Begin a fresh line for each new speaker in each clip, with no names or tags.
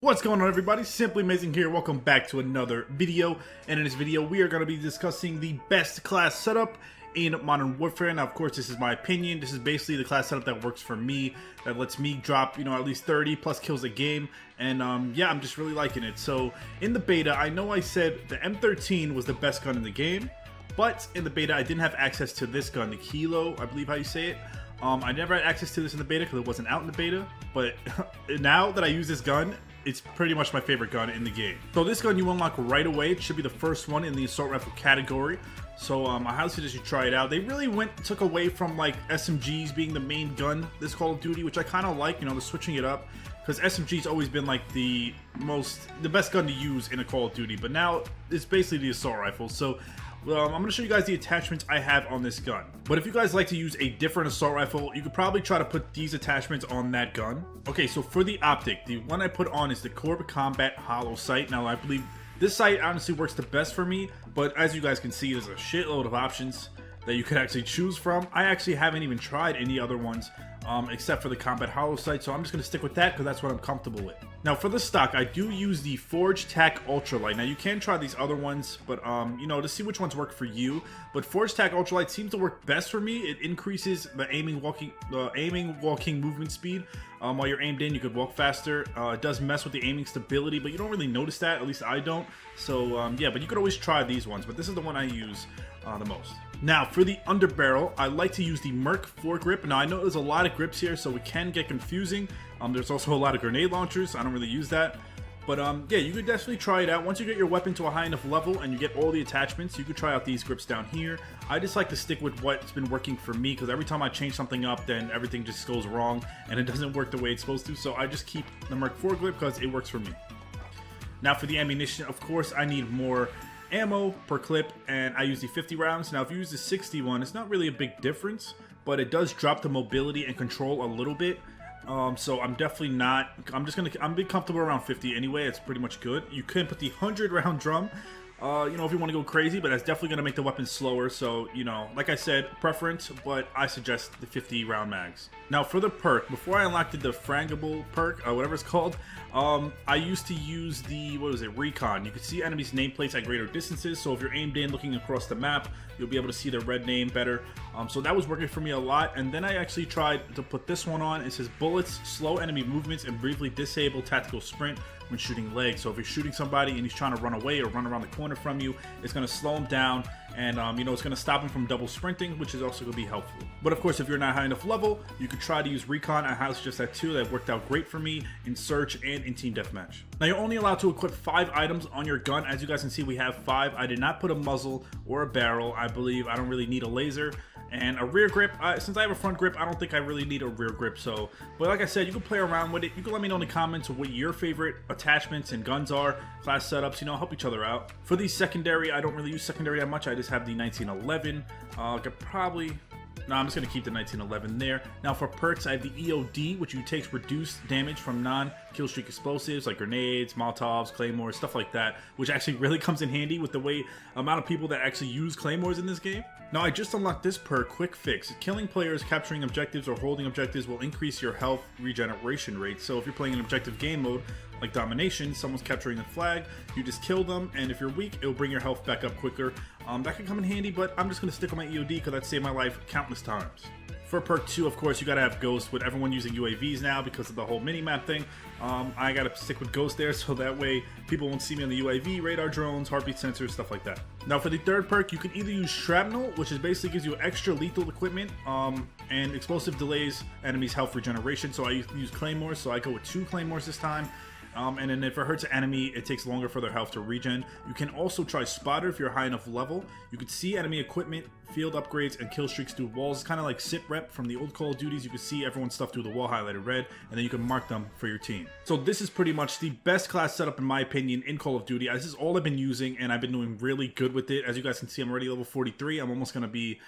What's going on, everybody? Simply Amazing here. Welcome back to another video, and in this video we are going to be discussing the best class setup in Modern Warfare. Now, of course, this is my opinion. This is basically the class setup that works for me, that lets me drop, at least 30 plus kills a game, and yeah, I'm just really liking it. So in the beta, I know I said the M13 was the best gun in the game, but in the beta I didn't have access to this gun, the Kilo, I believe how you say it. I never had access to this in the beta because it wasn't out in the beta, but now that I use this gun, it's pretty much my favorite gun in the game. So this gun you unlock right away. It should be the first one in the assault rifle category. So I highly suggest you try it out. They really took away from like SMGs being the main gun this Call of Duty, which I kind of like. They're switching it up because SMG's always been like the best gun to use in a Call of Duty, but now it's basically the assault rifle. So I'm going to show you guys the attachments I have on this gun. But if you guys like to use a different assault rifle, you could probably try to put these attachments on that gun. Okay, so for the optic, the one I put on is the Corp Combat Hollow Sight. Now, I believe this sight honestly works the best for me, but as you guys can see, there's a shitload of options that you could actually choose from. I actually haven't even tried any other ones except for the Combat Hollow Sight, so I'm just going to stick with that because that's what I'm comfortable with. Now for the stock, I do use the Forge Tac Ultralight. Now you can try these other ones, but to see which ones work for you. But Forge Tac Ultralight seems to work best for me. It increases the aiming walking movement speed. While you're aimed in, you could walk faster. It does mess with the aiming stability, but you don't really notice that. At least I don't. So yeah, but you could always try these ones. But this is the one I use the most. Now for the underbarrel, I like to use the Merc foregrip. Now I know there's a lot of grips here, so it can get confusing. There's also a lot of grenade launchers. I don't really use that. But yeah, you could definitely try it out. Once you get your weapon to a high enough level and you get all the attachments, you could try out these grips down here. I just like to stick with what's been working for me because every time I change something up, then everything just goes wrong and it doesn't work the way it's supposed to. So I just keep the Merc foregrip because it works for me. Now for the ammunition, of course, I need more ammo per clip, and I use the 50 rounds. Now if you use the 61, it's not really a big difference, but it does drop the mobility and control a little bit. So I'm definitely not, I'm be comfortable around 50 anyway. It's pretty much good. You can put the 100 round drum, if you want to go crazy, but that's definitely going to make the weapon slower. So, like I said, preference, but I suggest the 50 round mags. Now for the perk, before I unlocked the Frangable perk, whatever it's called, I used to use the, Recon. You can see enemies' nameplates at greater distances. So if you're aimed in looking across the map, you'll be able to see the red name better. So that was working for me a lot. And then I actually tried to put this one on. It says bullets, slow enemy movements, and briefly disable tactical sprint when shooting legs. So if you're shooting somebody and he's trying to run away or run around the corner from you, it's going to slow him down, and it's going to stop him from double sprinting, which is also going to be helpful. But of course, if you're not high enough level, you could try to use Recon. I highly suggest that too. That worked out great for me in Search and in Team Deathmatch. Now you're only allowed to equip 5 items on your gun. As you guys can see, we have 5. I did not put a muzzle or a barrel. I believe I don't really need a laser. And a rear grip, since I have a front grip, I don't think I really need a rear grip. So, but like I said, you can play around with it. You can let me know in the comments what your favorite attachments and guns are, class setups, help each other out. For the secondary, I don't really use secondary that much. I just have the 1911. I'm just going to keep the 1911 there. Now for perks, I have the EOD, which takes reduced damage from non-killstreak explosives like grenades, Molotovs, Claymores, stuff like that, which actually really comes in handy with the amount of people that actually use Claymores in this game. Now I just unlocked this perk, Quick Fix. Killing players, capturing objectives, or holding objectives will increase your health regeneration rate. So if you're playing an objective game mode, like Domination, someone's capturing a flag, you just kill them, and if you're weak, it'll bring your health back up quicker. That can come in handy, but I'm just going to stick with my EOD because that saved my life countless times. For perk 2, of course, you gotta have Ghost. With everyone using UAVs now because of the whole mini-map thing, I gotta stick with Ghost there so that way people won't see me on the UAV, radar drones, heartbeat sensors, stuff like that. Now for the third perk, you can either use Shrapnel, which is basically gives you extra lethal equipment, and explosive delays enemies' health regeneration. So I use Claymores, so I go with 2 Claymores this time. And then if it hurts an enemy, it takes longer for their health to regen. You can also try Spotter if you're high enough level. You can see enemy equipment, field upgrades, and kill streaks through walls. It's kind of like Sit Rep from the old Call of Duties. You can see everyone's stuff through the wall highlighted red, and then you can mark them for your team. So this is pretty much the best class setup in my opinion in Call of Duty. This is all I've been using, and I've been doing really good with it. As you guys can see, I'm already level 43. I'm almost going to be,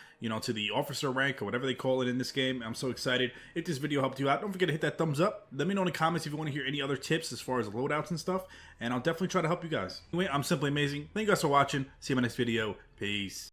to the officer rank or whatever they call it in this game. I'm so excited. If this video helped you out, don't forget to hit that thumbs up. Let me know in the comments if you want to hear any other tips as far as loadouts and stuff, and I'll definitely try to help you guys. Anyway, I'm Simply Amazing. Thank you guys for watching. See you in my next video. Peace.